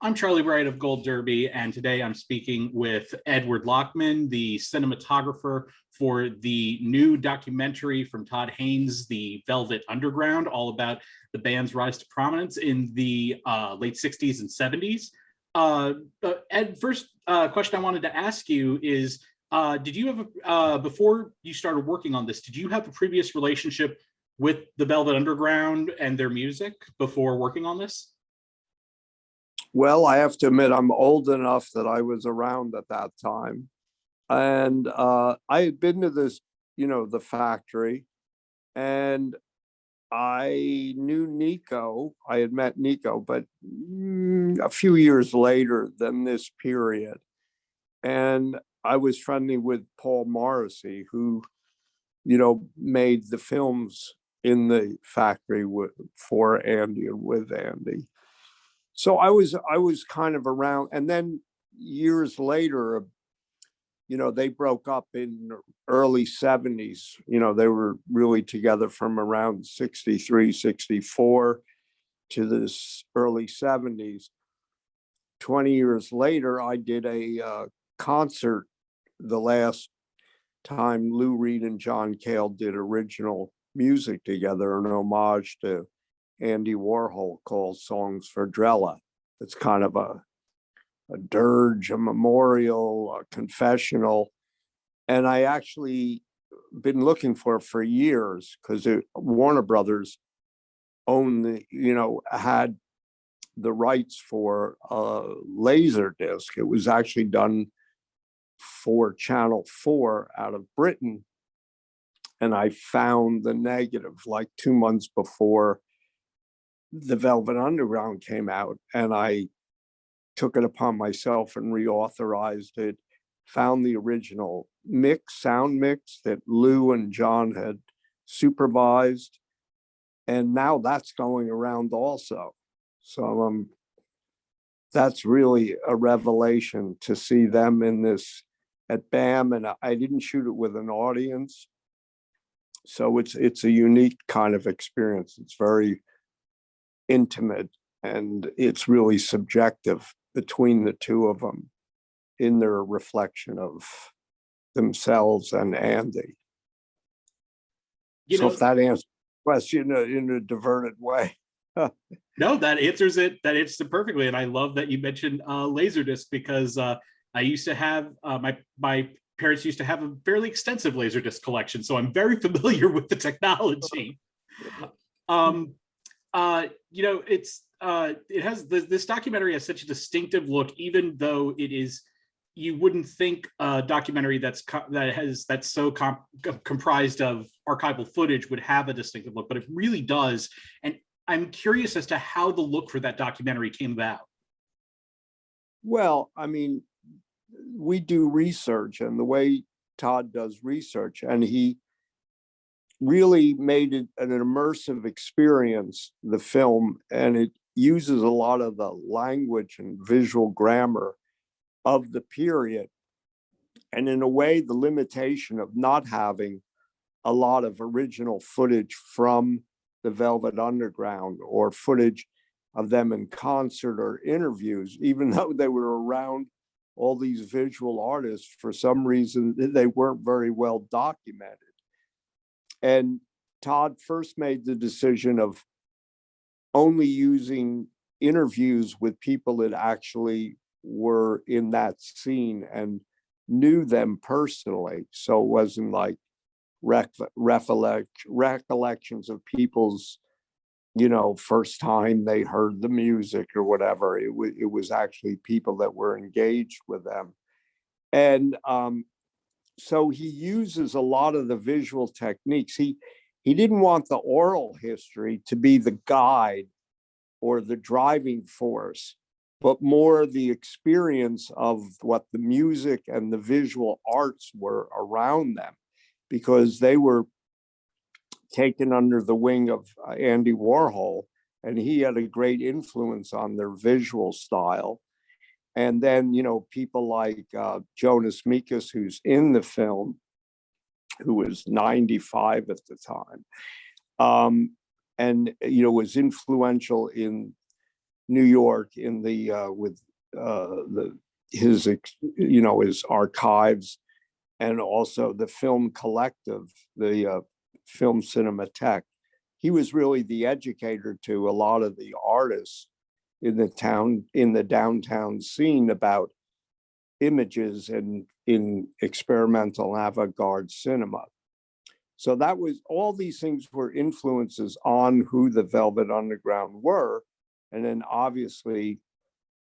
I'm Charlie Bright of Gold Derby, and today I'm speaking with Edward Lachman, the cinematographer for the new documentary from Todd Haynes, The Velvet Underground, all about the band's rise to prominence in the late 60s and 70s. Ed, first question I wanted to ask you is, did you have, before you started working on this, did you have a previous relationship with the Velvet Underground and their music before working on this? Well, I have to admit, I'm old enough that I was around at that time. And I had been to this, the factory, and I knew Nico. I had met Nico, but a few years later than this period. And I was friendly with Paul Morrissey, who, made the films in the factory for Andy and with Andy. So I was kind of around, and then years later, they broke up in early 70s. They were really together from around 63, 64 to this early 70s. 20 years later, I did a concert the last time Lou Reed and John Cale did original music together, an homage to Andy Warhol, called Songs for Drella. It's kind of a dirge, a memorial, a confessional. And I actually been looking for years, because Warner Brothers owned had the rights for a Laserdisc. It was actually done for Channel 4 out of Britain. And I found the negative like 2 months before The Velvet Underground came out, and I took it upon myself and reauthorized it, found the original sound mix that Lou and John had supervised, and now that's going around also. So that's really a revelation to see them in this at BAM, and I didn't shoot it with an audience. So it's a unique kind of experience. It's very intimate, and it's really subjective between the two of them in their reflection of themselves and Andy. If that answers the question in a diverted way. No, that answers it. That answers it perfectly. And I love that you mentioned Laserdisc, because I used to have my parents used to have a fairly extensive Laserdisc collection, so I'm very familiar with the technology. It has this documentary has such a distinctive look, even though it is, you wouldn't think a documentary that's so comprised of archival footage would have a distinctive look, but it really does. And I'm curious as to how the look for that documentary came about. Well, we do research, and the way Todd does research, and he really made it an immersive experience, the film, and it uses a lot of the language and visual grammar of the period. And in a way, the limitation of not having a lot of original footage from the Velvet Underground or footage of them in concert or interviews, even though they were around all these visual artists, for some reason, they weren't very well documented. And Todd first made the decision of only using interviews with people that actually were in that scene and knew them personally. So it wasn't like recollections of people's, first time they heard the music or whatever. It was actually people that were engaged with them. And so he uses a lot of the visual techniques. He didn't want the oral history to be the guide or the driving force, but more the experience of what the music and the visual arts were around them, because they were taken under the wing of Andy Warhol, and he had a great influence on their visual style. And then, people like Jonas Mekas, who's in the film, who was 95 at the time, and, was influential in New York in the with his his archives, and also the film collective, the film Cinematheque. He was really the educator to a lot of the artists in the downtown scene about images and in experimental avant-garde cinema. So that was, all these things were influences on who the Velvet Underground were. And then obviously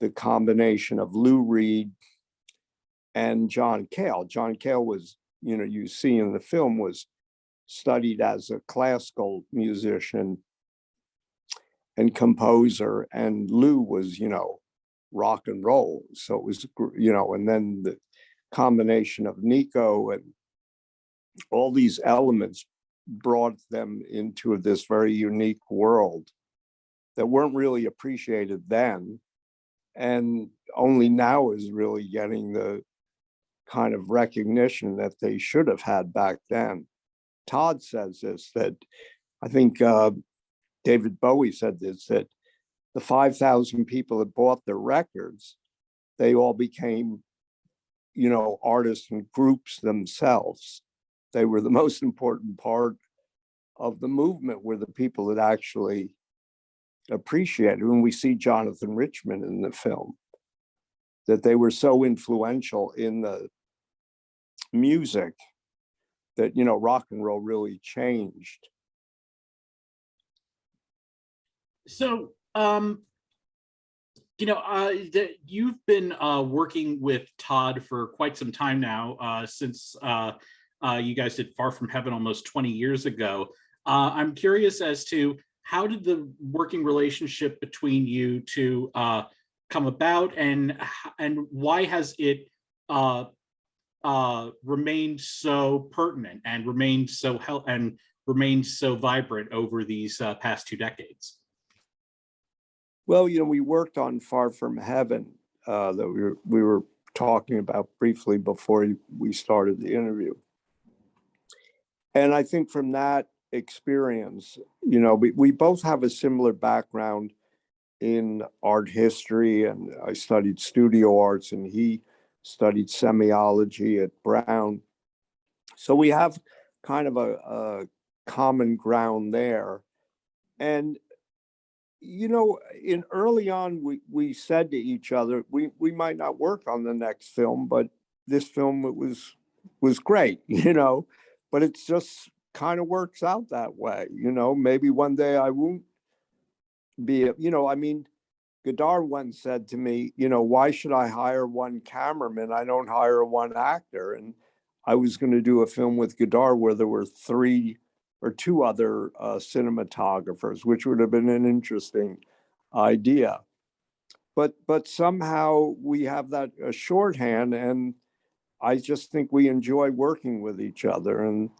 the combination of Lou Reed and John Cale. John Cale was, you see in the film, was studied as a classical musician and composer, and Lou was, rock and roll. So it was, and then the combination of Nico and all these elements brought them into this very unique world that weren't really appreciated then, and only now is really getting the kind of recognition that they should have had back then. Todd says this, that I think David Bowie said this, that the 5,000 people that bought their records, they all became, artists and groups themselves. They were the most important part of the movement, were the people that actually appreciated. When we see Jonathan Richman in the film, that they were so influential in the music that, rock and roll really changed. So, you've been working with Todd for quite some time now, since you guys did Far From Heaven almost 20 years ago. I'm curious as to, how did the working relationship between you two come about, and why has it remained so pertinent and remained so vibrant over these past 2 decades? Well, we worked on Far From Heaven that we were talking about briefly before we started the interview. And I think from that experience, we both have a similar background in art history, and I studied studio arts and he studied semiology at Brown. So we have kind of a common ground there. And in early on, we said to each other, we might not work on the next film, but this film, it was great, but it's just kind of works out that way. Maybe one day I won't be, Godard once said to me, why should I hire one cameraman? I don't hire one actor. And I was going to do a film with Godard where there were 3 or 2 other cinematographers, which would have been an interesting idea. But somehow we have that shorthand, and I just think we enjoy working with each other. And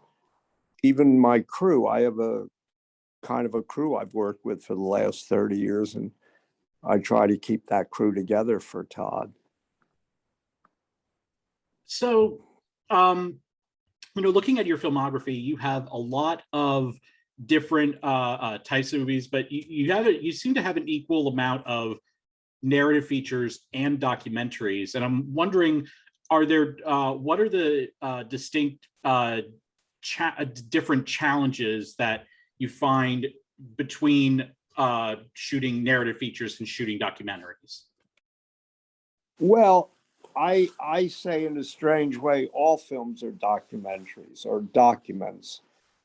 even my crew, I have a kind of a crew I've worked with for the last 30 years, and I try to keep that crew together for Todd. So, looking at your filmography, you have a lot of different types of movies, but you seem to have an equal amount of narrative features and documentaries. And I'm wondering, what are the distinct different challenges that you find between shooting narrative features and shooting documentaries? Well, I say in a strange way, all films are documentaries or documents.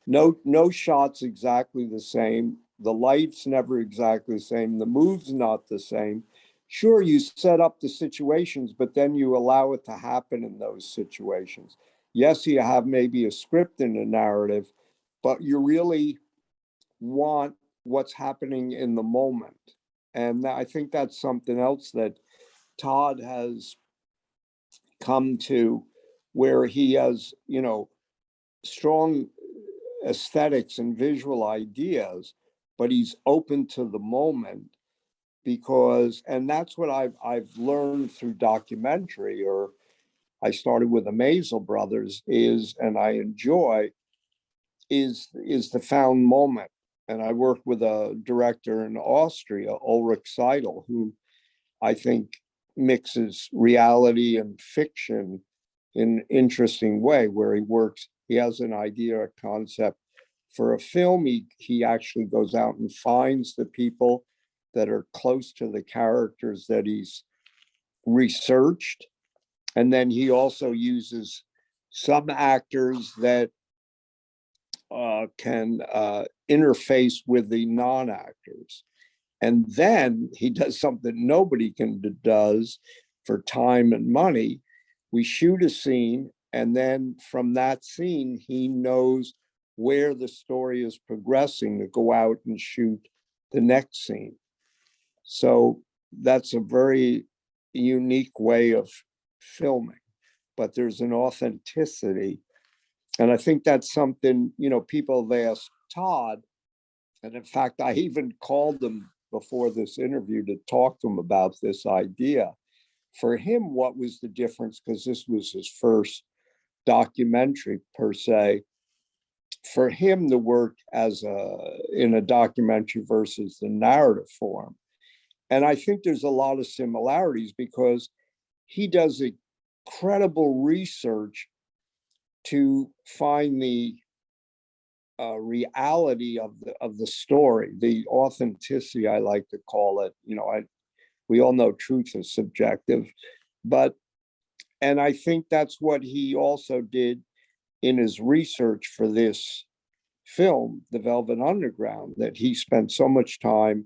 No shot's exactly the same. The light's never exactly the same. The move's not the same. Sure, you set up the situations, but then you allow it to happen in those situations. Yes, you have maybe a script and a narrative, but you really want what's happening in the moment. And I think that's something else that Todd has come to, where he has, strong aesthetics and visual ideas, but he's open to the moment, because, and that's what I've learned through documentary, or I started with the Maisel brothers, and I enjoy is the found moment. and I worked with a director in Austria, Ulrich Seidel, who I think mixes reality and fiction in an interesting way, where he has an idea, a concept for a film. He actually goes out and finds the people that are close to the characters that he's researched. And then he also uses some actors that can interface with the non-actors. And then he does something nobody does for time and money. We shoot a scene, and then from that scene, he knows where the story is progressing to go out and shoot the next scene. So that's a very unique way of filming, but there's an authenticity. And I think that's something, people have asked Todd, and in fact, I even called him before this interview to talk to him about this idea. For him, what was the difference? Because this was his first documentary per se. For him, the work in a documentary versus the narrative form. And I think there's a lot of similarities because he does incredible research to find the reality of the story, the authenticity, I like to call it. We all know truth is subjective, and I think that's what he also did in his research for this film, The Velvet Underground, that he spent so much time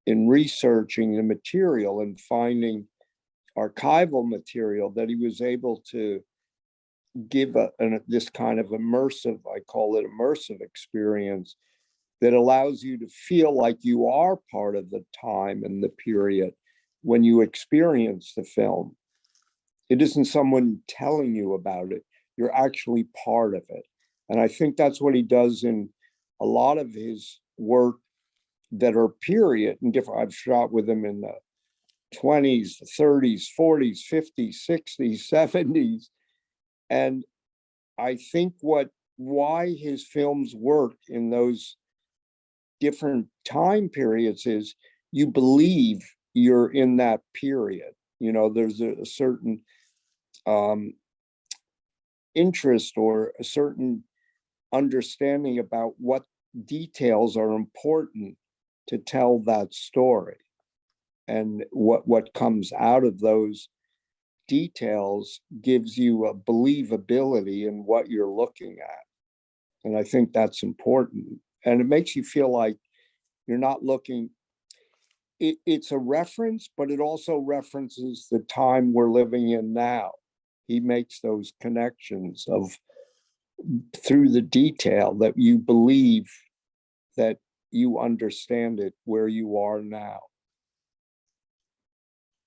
in researching the material and finding archival material that he was able to give this kind of immersive, I call it immersive experience, that allows you to feel like you are part of the time and the period when you experience the film. It isn't someone telling you about it. You're actually part of it. And I think that's what he does in a lot of his work that are period and different. I've shot with him in the 20s, 30s, 40s, 50s, 60s, 70s. And I think why his films work in those different time periods is you believe you're in that period. There's a certain interest or a certain understanding about what details are important to tell that story, and what comes out of those details gives you a believability in what you're looking at. And I think that's important. And it makes you feel like you're not looking, it's a reference, but it also references the time we're living in now. He makes those connections through the detail that you believe that you understand it where you are now.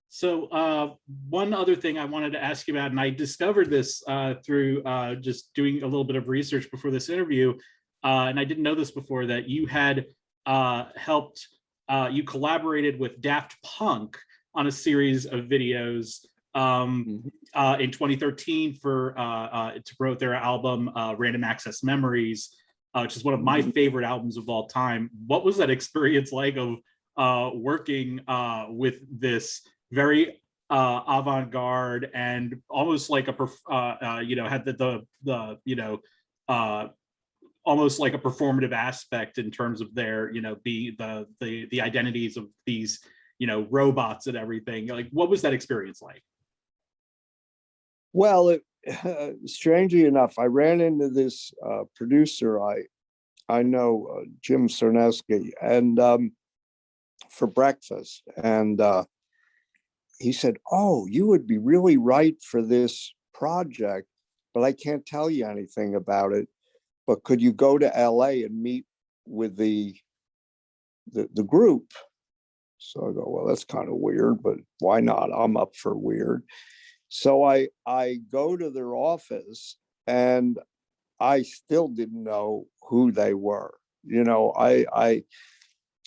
So one other thing I wanted to ask you about, and I discovered this through just doing a little bit of research before this interview, and I didn't know this before, that you had you collaborated with Daft Punk on a series of videos in 2013 to promote their album Random Access Memories, which is one of my favorite albums of all time. What was that experience like of working with this very avant-garde and almost like had almost like a performative aspect in terms of their the identities of these robots and everything? Like, what was that experience like? Well, strangely enough, I ran into this producer I know, Jim Cerneski, and for breakfast, and he said, "Oh, you would be really right for this project, but I can't tell you anything about it. But could you go to LA and meet with the group?" So I go, "Well, that's kind of weird, but why not? I'm up for weird." So I go to their office, and I still didn't know who they were.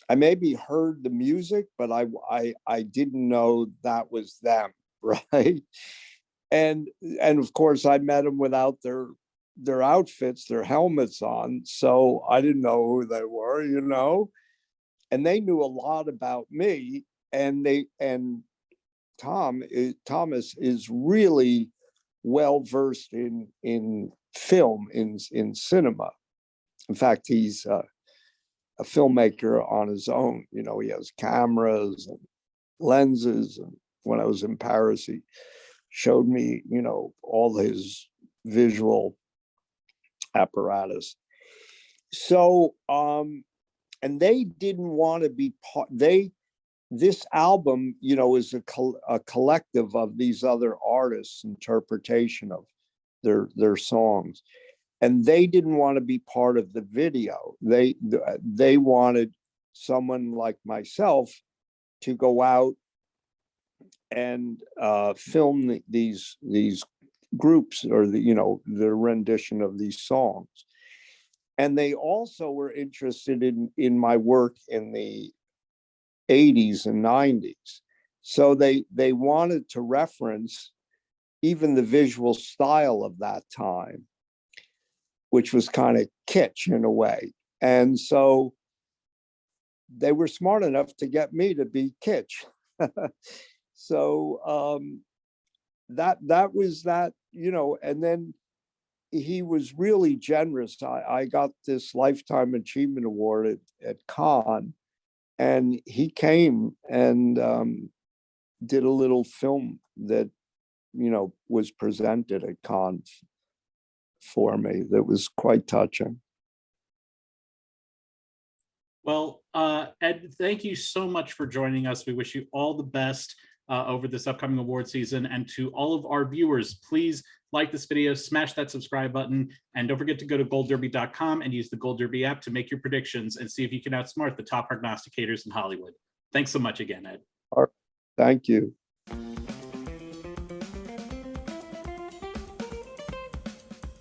I maybe heard the music, but I didn't know that was them, right? And of course, I met them without their their outfits, their helmets on. So I didn't know who they were, you know, and they knew a lot about me. And Thomas is really well versed in film, in cinema. In fact, he's a filmmaker on his own. You know, he has cameras and lenses. And when I was in Paris, he showed me, you know, all his visual apparatus. So, and they didn't want to be part. This album, you know, is a collective of these other artists' interpretation of their songs, and they didn't want to be part of the video. They wanted someone like myself to go out and film these groups, or the rendition of these songs. And they also were interested in my work in the 80s and 90s. So they wanted to reference even the visual style of that time, which was kind of kitsch in a way. And so they were smart enough to get me to be kitsch. So that was that, you know. And then he was really generous. I got this Lifetime Achievement Award at Cannes, and he came and did a little film that, you know, was presented at Cannes for me. That was quite touching. Well, Ed, thank you so much for joining us. We wish you all the best over this upcoming award season. And to all of our viewers, please like this video, smash that subscribe button, and don't forget to go to goldderby.com and use the Gold Derby app to make your predictions and see if you can outsmart the top prognosticators in Hollywood. Thanks so much again, Ed. All right. Thank you.